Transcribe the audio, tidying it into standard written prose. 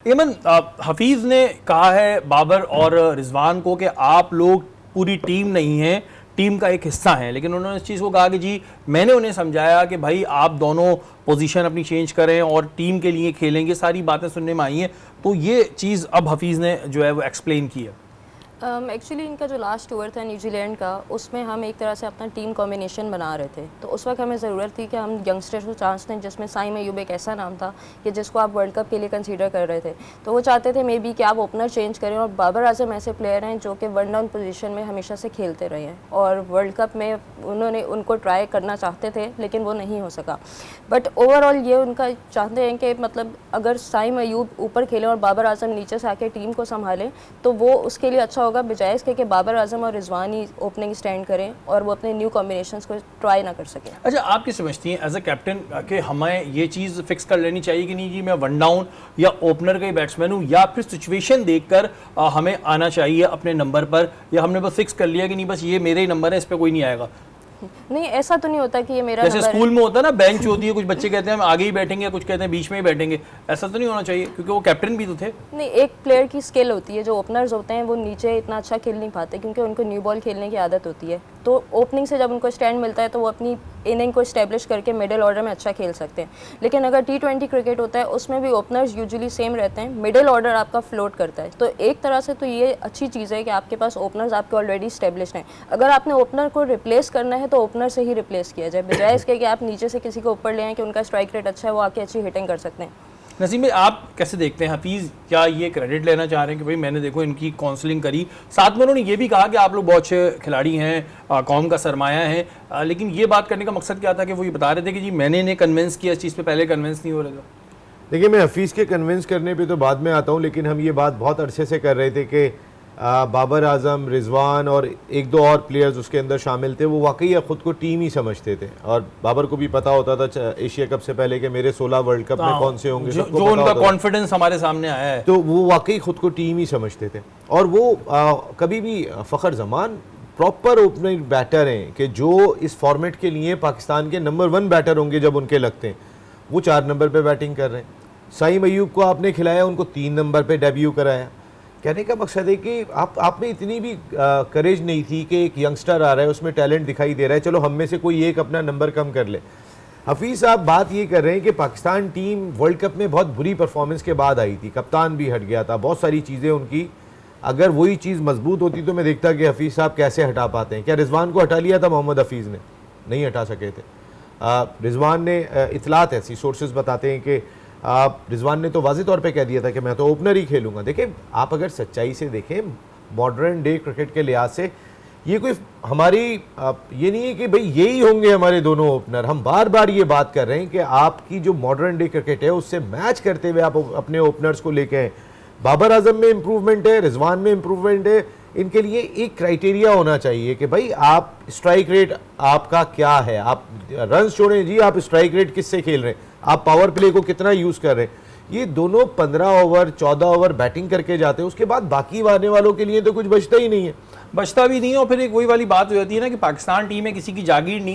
एमन हफीज़ ने कहा है बाबर और रिजवान को कि आप लोग पूरी टीम नहीं हैं, टीम का एक हिस्सा हैं। लेकिन उन्होंने इस चीज़ को कहा कि जी मैंने उन्हें समझाया कि भाई आप दोनों पोजीशन अपनी चेंज करें और टीम के लिए खेलेंगे, सारी बातें सुनने में आई हैं। तो ये चीज़ अब हफीज़ ने जो है वो एक्सप्लेन की है। एक्चुअली इनका जो लास्ट ओवर था न्यूजीलैंड का, उसमें हम एक तरह से अपना टीम कॉम्बिनेशन बना रहे थे। तो उस वक्त हमें ज़रूरत थी कि हम यंगस्टर्स को चांस दें, जिसमें साइम अयूब एक ऐसा नाम था कि जिसको आप वर्ल्ड कप के लिए कंसीडर कर रहे थे। तो वो चाहते थे मे बी कि आप ओपनर चेंज करें। और बाबर आजम ऐसे प्लेयर हैं जो कि वन डाउन पोजीशन में हमेशा से खेलते रहे हैं और वर्ल्ड कप में उन्होंने उनको ट्राई करना चाहते थे लेकिन वो नहीं हो सका। बट ओवरऑल ये उनका चाहते हैं कि मतलब अगर साइम अयूब ऊपर खेलें और बाबर आजम नीचे से आके टीम को संभालें तो वो उसके लिए अच्छा होगा, बजाय इसके कि बाबर आजम और रिजवान ही ओपनिंग स्टैंड करें और वो अपने न्यू कॉम्बिनेशंस को ट्राई ना कर सकें। अच्छा, आप क्या समझती हैं एज अ कैप्टन कि हमें ये चीज़ फिक्स कर लेनी चाहिए कि नहीं जी मैं वन डाउन या ओपनर का ही बैट्समैन हूँ, या फिर सिचुएशन देखकर हमें आना चाहिए अपने नंबर पर, या हमने बस फिक्स कर लिया कि नहीं बस ये मेरे ही नंबर है, इस पर कोई नहीं आएगा? नहीं, ऐसा तो नहीं होता कि ये मेरा जैसे स्कूल में होता है ना, बेंच होती है, कुछ बच्चे कहते हैं हम आगे ही बैठेंगे, कुछ कहते हैं बीच में ही बैठेंगे। ऐसा तो नहीं होना चाहिए क्योंकि वो कैप्टन भी तो थे। नहीं, एक प्लेयर की स्किल होती है। जो ओपनर्स होते हैं वो नीचे इतना अच्छा खेल नहीं पाते क्योंकि उनको न्यू बॉल खेलने की आदत होती है। तो ओपनिंग से जब उनको स्टैंड मिलता है तो वो अपनी इनिंग को इस्टेब्लिश करके मिडिल ऑर्डर में अच्छा खेल सकते हैं। लेकिन अगर T20 क्रिकेट होता है उसमें भी ओपनर्स यूजुअली सेम रहते हैं, मिडिल ऑर्डर आपका फ्लोट करता है। तो एक तरह से तो ये अच्छी चीज़ है कि आपके पास ओपनर्स आपके ऑलरेडी इस्टेब्लिश्ड हैं। अगर आपने ओपनर को रिप्लेस करना है तो ओपनर से ही रिप्लेस किया जाए, बजाय इसके कि आप नीचे से किसी को ऊपर ले आएँ कि उनका स्ट्राइक रेट अच्छा है, वो आके अच्छी हिटिंग कर सकते हैं। नसीम भाई, आप कैसे देखते हैं? हफीज़ क्या ये क्रेडिट लेना चाह रहे हैं कि भाई मैंने देखो इनकी काउंसलिंग करी, साथ में उन्होंने ये भी कहा कि आप लोग बहुत अच्छे खिलाड़ी हैं, कौम का सरमाया है, लेकिन ये बात करने का मकसद क्या था कि वो ये बता रहे थे कि जी मैंने इन्हें कन्विंस किया इस चीज़ पे, पहले कन्विंस नहीं हो रहे थे? देखिए, मैं हफीज़ के कन्विंस करने पे तो बाद में आता हूँ, लेकिन हम ये बात बहुत अरसे से कर रहे थे कि बाबर आजम, रिजवान और एक दो और प्लेयर्स उसके अंदर शामिल थे, वो वाकई ख़ुद को टीम ही समझते थे। और बाबर को भी पता होता था एशिया कप से पहले कि मेरे 16 वर्ल्ड कप में कौन से होंगे, जो उनका कॉन्फिडेंस हमारे सामने आया है, तो वो वाकई ख़ुद को टीम ही समझते थे। और वो कभी भी Fakhar Zaman proper opening batter हैं कि जो इस फॉर्मेट के लिए पाकिस्तान के नंबर 1 बैटर होंगे जब उनके लगते हैं, वो 4 नंबर पे बैटिंग कर रहे हैं। साइम अयूब को आपने खिलाया, उनको 3 नंबर पे डेब्यू कराया। कहने का मकसद है कि आप में इतनी भी करेज नहीं थी कि एक यंगस्टर आ रहा है, उसमें टैलेंट दिखाई दे रहा है, चलो हम में से कोई एक अपना नंबर कम कर ले। हफीज़ साहब बात ये कर रहे हैं कि पाकिस्तान टीम वर्ल्ड कप में बहुत बुरी परफॉर्मेंस के बाद आई थी, कप्तान भी हट गया था, बहुत सारी चीज़ें उनकी, अगर वही चीज़ मजबूत होती तो मैं देखता कि हफीज़ साहब कैसे हटा पाते हैं। क्या रिजवान को हटा लिया था मोहम्मद हफीज़ ने? नहीं हटा सके थे। रिजवान ने इतलात ऐसी सोर्सेज बताते हैं कि रिजवान ने तो वाज़ेह तौर पे कह दिया था कि मैं तो ओपनर ही खेलूंगा। देखें, आप अगर सच्चाई से देखें मॉडर्न डे क्रिकेट के लिहाज से ये कोई हमारी ये नहीं है कि भाई यही होंगे हमारे दोनों ओपनर। हम बार बार ये बात कर रहे हैं कि आपकी जो मॉडर्न डे क्रिकेट है उससे मैच करते हुए आप अपने ओपनर्स को लेके आए। बाबर आजम में इम्प्रूवमेंट है, रिजवान में इम्प्रूवमेंट है। इनके लिए एक क्राइटेरिया होना चाहिए कि भाई आप स्ट्राइक रेट आपका क्या है, आप रन छोड़ें जी, आप स्ट्राइक रेट किससे खेल रहे हैं, आप पावर प्ले को कितना यूज़ कर रहे हैं। ये दोनों 15 ओवर 14 ओवर बैटिंग करके जाते हैं, उसके बाद बाकी आने वालों के लिए तो कुछ बचता ही नहीं है। बचता भी नहीं है। और फिर एक वही वाली बात हो जाती है ना कि पाकिस्तान टीम में किसी की जागीर नहीं